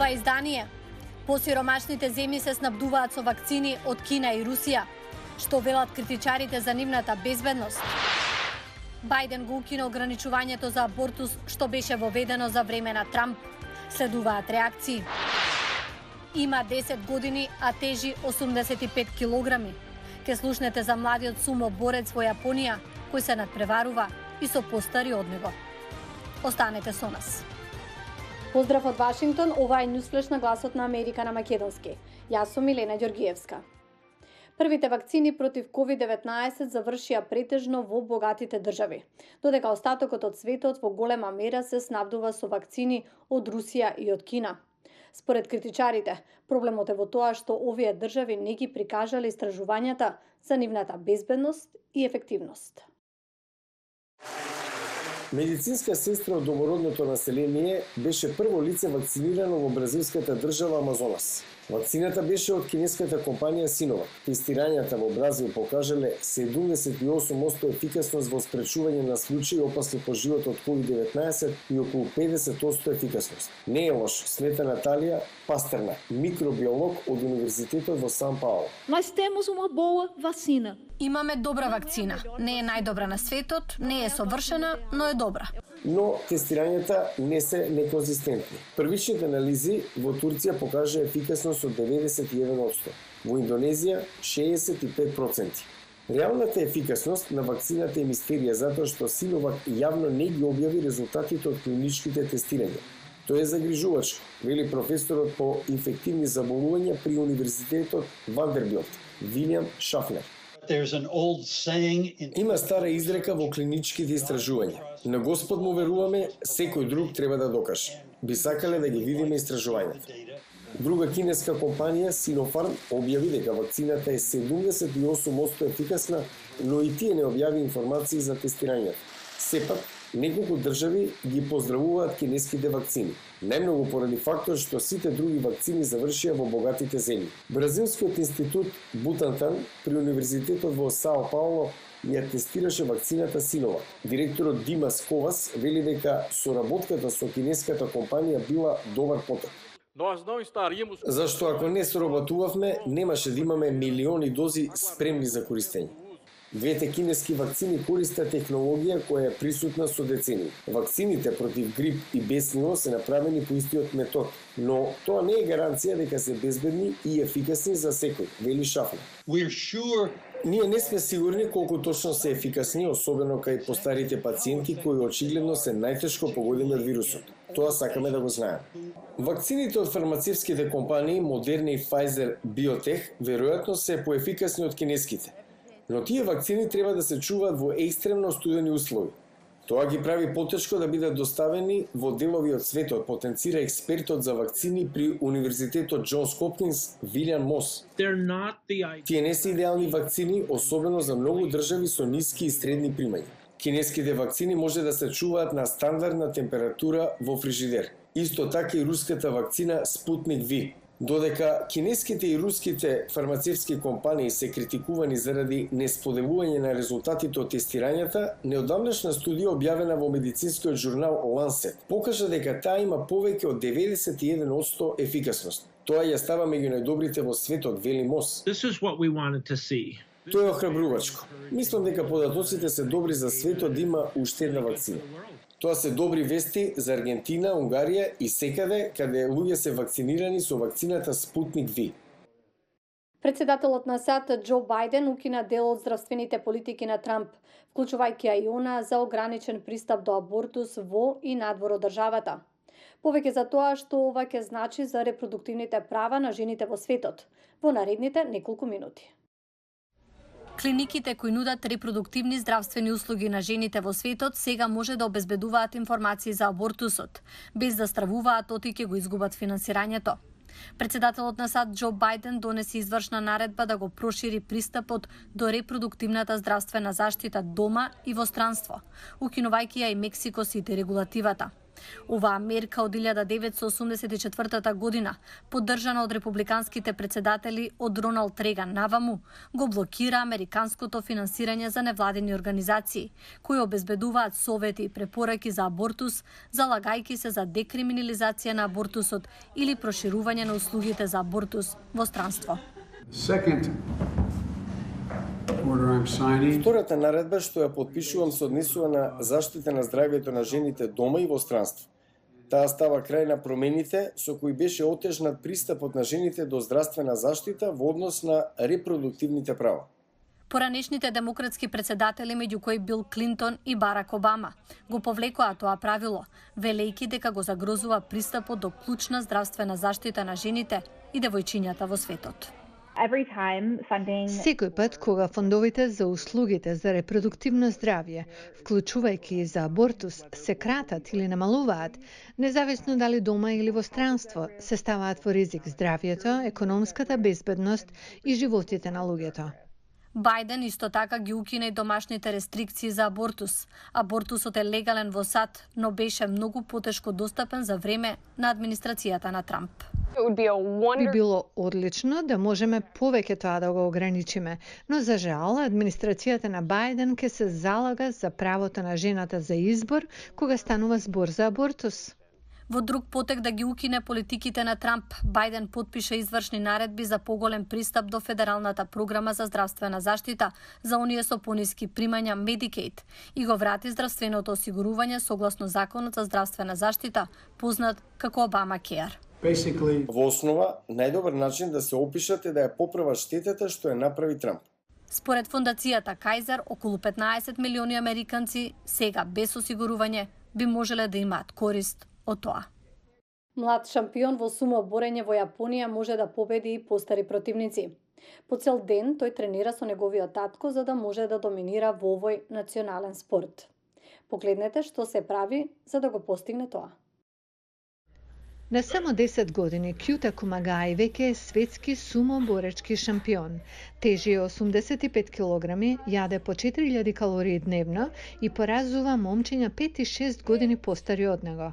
ова издание. Посиромашните земји се снабдуваат со вакцини од Кина и Русија. Што велат критичарите за нивната безбедност? Бајден го укина ограничувањето за абортус што беше воведено за време на Трамп. Следуваат реакции. Има 10 години, а тежи 85 килограми. Ке слушнете за младиот сумо борец во Јапонија, кој се надпреварува и со постари од него. Останете со нас. Поздрав од Вашингтон, ова е Ньюсфлеш на гласот на Америка на македонски. Јас сум Милена Ѓоргиевска. Првите вакцини против COVID-19 завршија претежно во богатите држави, додека остатокот од светот во голема мера се снабдува со вакцини од Русија и од Кина. Според критичарите, проблемот е во тоа што овие држави не ги прикажале истражувањата за нивната безбедност и ефективност. Медицинска сестра од домородното население беше прво лице вакцинирано во бразилската држава Амазонас. Вакцината беше од кинеската компанија Синовак. Тестирањата во Бразил покажале 78% ефикасност во спречување на случаи опасни по животот од COVID-19 и околу 50% ефикасност. Не е лош, смета Наталија Пастерна, микробиолог од Универзитетот во Сан Пауло. Nós temos uma boa vacina. Имаме добра вакцина. Не е најдобра на светот, не е совршена, но е добра. Но тестирањата не се неконзистентни. Првичните анализи во Турција покажа ефикасност од 91%, во Индонезија 65%. Реалната ефикасност на вакцината е мистерија затоа што Синовак јавно не ги објави резултатите од клиничките тестирања. Тоа е загрижувачко, вели професорот по инфективни заболувања при Универзитетот Вандербилт, Вилјам Шафнер. Има стара изрека во клиничките истражувања. На Господ му веруваме, секој друг треба да докаже. Би сакале да ги видиме истражувањата. Друга кинеска компанија, Синофарм, објави дека вакцината е 78% ефикасна, но и тие не објави информации за тестирањата. Сепак, неколку држави ги поздравуваат кинеските вакцини. Најмногу поради фактор што сите други вакцини завршија во богатите земји. Бразилскиот институт Бутантан при Универзитетот во Сао Пауло ја тестираше вакцината Синовак. Директорот Димас Ковас вели дека соработката со кинеската компанија била добар потек. Зашто ако не соработувавме, немаше да имаме милиони дози спремни за користење. Двете кинески вакцини користат технологија која е присутна со децении. Вакцините против грип и беснио се направени по истиот метод, но тоа не е гаранција дека се безбедни и ефикасни за секој, вели Шафнер. Ние не сме сигурни колку точно се ефикасни, особено кај постарите пациенти кои очигледно се најтешко погодени од вирусот. Тоа сакаме да го знаеме. Вакцините од фармацевските компании Moderna и Pfizer Biotech веројатно се поефикасни од кинеските. Но тие вакцини треба да се чуваат во екстремно студени услови. Тоа ги прави потешко да бидат доставени во делови од светот, потенцира експертот за вакцини при Универзитетот Џонс Хопкинс Вилијам Мос. Тие не се идеални вакцини, особено за многу држави со ниски и средни примања. Кинеските вакцини може да се чуваат на стандардна температура во фрижидер. Исто така и руската вакцина Спутник V. Додека кинеските и руските фармацевски компании се критикувани заради несподелување на резултатите од тестирањата, неодамнашна студија објавена во медицинскиот журнал Lancet покажа дека таа има повеќе од 91% ефикасност. Тоа ја става меѓу најдобрите во светот, вели Мос. Тоа е охрабрувачко. Мислам дека податоците се добри за светот да има уште една вакцина. Тоа се добри вести за Аргентина, Унгарија и секаде каде луѓе се вакцинирани со вакцината Спутник V. Председателот на САД Џо Бајден укина дел од здравствените политики на Трамп, вклучувајќи и она за ограничен пристап до абортус во и надвор од државата. Повеќе за тоа што ова ќе значи за репродуктивните права на жените во светот во наредните неколку минути. Клиниките кои нудат репродуктивни здравствени услуги на жените во светот сега може да обезбедуваат информации за абортусот, без да стравуваат оти го изгубат финансирањето. Председателот на САД Џо Бајден донесе извршна наредба да го прошири пристапот до репродуктивната здравствена заштита дома и во странство, укинувајќи ја и Мексико Сити регулативата. Оваа мерка од 1984 година, поддржана од републиканските председатели од Роналд Реган наваму, го блокира американското финансирање за невладини организации, кои обезбедуваат совети и препораки за абортус, залагајќи се за декриминализација на абортусот или проширување на услугите за абортус во странство. Втората наредба што ја подпишувам се однесува на заштита на здравјето на жените дома и во странство. Таа става крај на промените со кои беше отежнат пристапот на жените до здравствена заштита во однос на репродуктивните права. Поранешните демократски председатели, меѓу кои Бил Клинтон и Барак Обама, го повлекоа тоа правило, велејќи дека го загрозува пристапот до клучна здравствена заштита на жените и девојчињата во светот. Секој пат кога фондовите за услугите за репродуктивно здравје, вклучувајќи и за абортус, се кратат или намалуваат, независно дали дома или во странство, се ставаат во ризик здравјето, економската безбедност и животите на луѓето. Бајден исто така ги укина и домашните рестрикции за абортус. Абортусот е легален во САД, но беше многу потешко достапен за време на администрацијата на Трамп. Би било одлично да можеме повеќе тоа да го ограничиме, но за жал администрацијата на Бајден ќе се залага за правото на жената за избор кога станува збор за абортус. Во друг потек да ги укине политиките на Трамп, Бајден потпиша извршни наредби за поголем пристап до Федералната програма за здравствена заштита за оние со пониски примања Medicaid и го врати здравственото осигурување согласно Законот за здравствена заштита, познат како Обамакеар. Во основа, најдобар начин да се опишат е да ја поправат штетата што ја направи Трамп. Според фондацијата Кајзер, околу 15 милиони американци сега без осигурување би можеле да имаат корист од тоа. Млад шампион во сумо борење во Јапонија може да победи и постари противници. По цел ден тој тренира со неговиот татко за да може да доминира во овој национален спорт. Погледнете што се прави за да го постигне тоа. На само 10 години Кјута Кумагаи веќе е светски сумо боречки шампион. Тежи 85 килограми, јаде по 4000 калории дневно и поразува момчиња 5 и 6 години постари од него.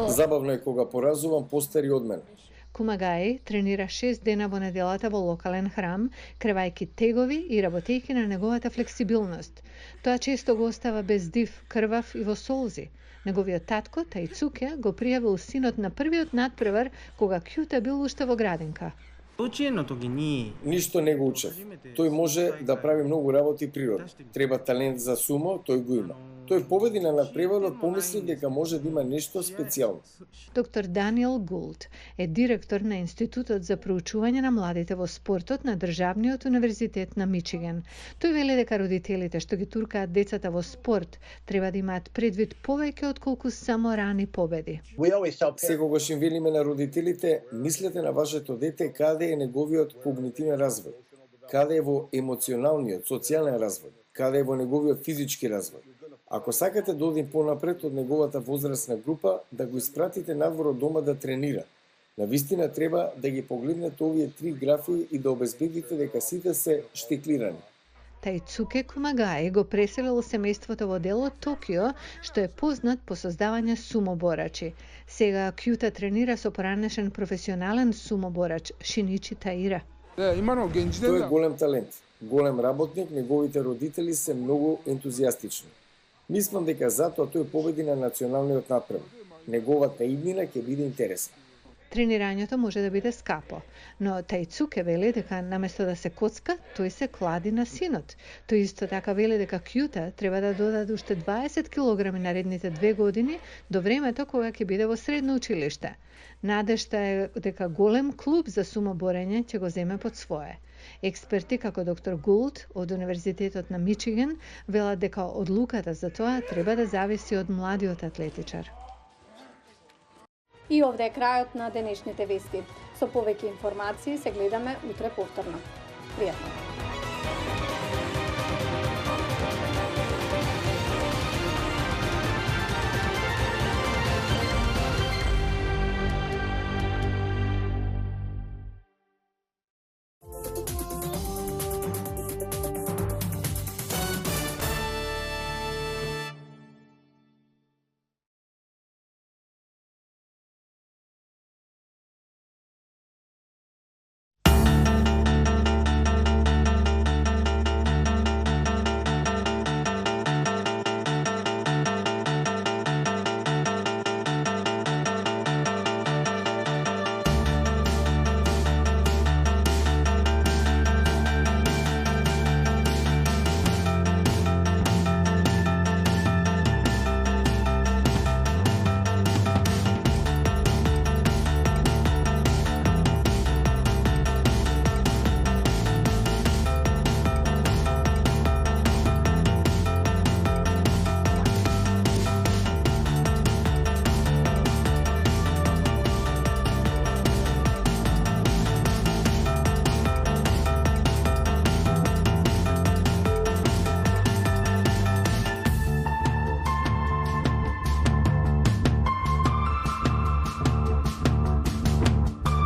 Забавно е кога поразувам постари од мене. Кумагаи тренира 6 дена во неделата во локален храм, кревајќи тегови и работејќи на неговата флексибилност. Тоа често го остава без див, крвав и во солзи. Неговиот татко, Тајцуке, го пријавил синот на првиот надпревар кога Кјута бил уште во градинка. Ништо не го учев. Тој може да прави многу работи природно. Треба талент за сумо, тој го има. Тој победи на надпреварот, помисли дека може да има нешто специјално. Доктор Даниел Гулт е директор на Институтот за проучување на младите во спортот на Државниот универзитет на Мичиген. Тој вели дека родителите што ги туркаат децата во спорт треба да имаат предвид повеќе отколку само рани победи. Секогаш им велиме на родителите, мислете на вашето дете каде е неговиот когнитивен развој, каде е во емоционалниот, социјален развој, каде е во неговиот физички развој. Ако сакате да одим понапред од неговата возрастна група, да го испратите надвор од дома да тренира. Навистина треба да ги погледнете овие 3 графи и да обезбедите дека сите се штеклирани. Тајцуке Кумагаи го преселил семејството во дел од Токио, што е познат по создавање сумоборачи. Сега Кјута тренира со поранешен професионален сумоборач Шиничи Таира. Тој е голем талент, голем работник, неговите родители се многу ентузијастични. Мислам дека затоа тој победи на националниот надпревар. Неговата иднина ќе биде интересна. Тренирањето може да биде скапо, но Тајцуке вели дека наместо да се коцка, тој се клади на синот. Тој исто така вели дека Кјута треба да додаде уште 20 килограми наредните 2 години до времето кога ќе биде во средно училиште. Надежта е дека голем клуб за сумоборење ќе го земе под свое. Експерти како доктор Гулт од Универзитетот на Мичиген велат дека одлуката за тоа треба да зависи од младиот атлетичар. И овде е крајот на денешните вести. Со повеќе информации се гледаме утре повторно. Пријатно!